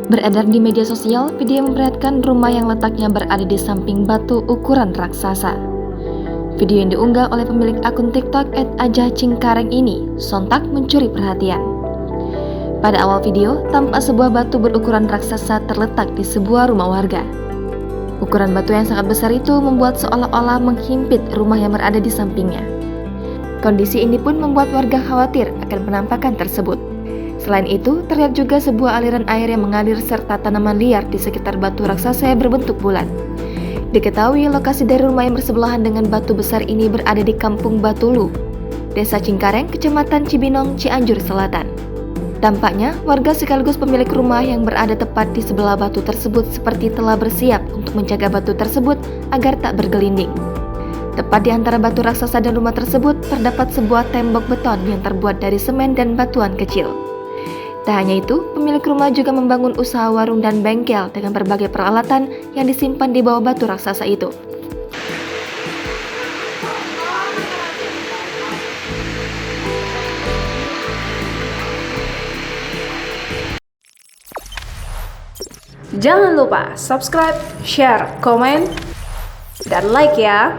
Beredar di media sosial, video yang memperlihatkan rumah yang letaknya berada di samping batu ukuran raksasa. Video yang diunggah oleh pemilik akun TikTok @ajahcingkareng ini sontak mencuri perhatian. Pada awal video, tampak sebuah batu berukuran raksasa terletak di sebuah rumah warga. Ukuran batu yang sangat besar itu membuat seolah-olah menghimpit rumah yang berada di sampingnya. Kondisi ini pun membuat warga khawatir akan penampakan tersebut. Selain itu, terlihat juga sebuah aliran air yang mengalir serta tanaman liar di sekitar batu raksasa yang berbentuk bulat. Diketahui lokasi dari rumah yang bersebelahan dengan batu besar ini berada di Kampung Batulu, Desa Cingkareng, Kecamatan Cibinong, Cianjur Selatan. Tampaknya, warga sekaligus pemilik rumah yang berada tepat di sebelah batu tersebut seperti telah bersiap untuk menjaga batu tersebut agar tak bergelinding. Tepat di antara batu raksasa dan rumah tersebut, terdapat sebuah tembok beton yang terbuat dari semen dan batuan kecil. Tak hanya itu, pemilik rumah juga membangun usaha warung dan bengkel dengan berbagai peralatan yang disimpan di bawah batu raksasa itu. Jangan lupa subscribe, share, komen, dan like ya!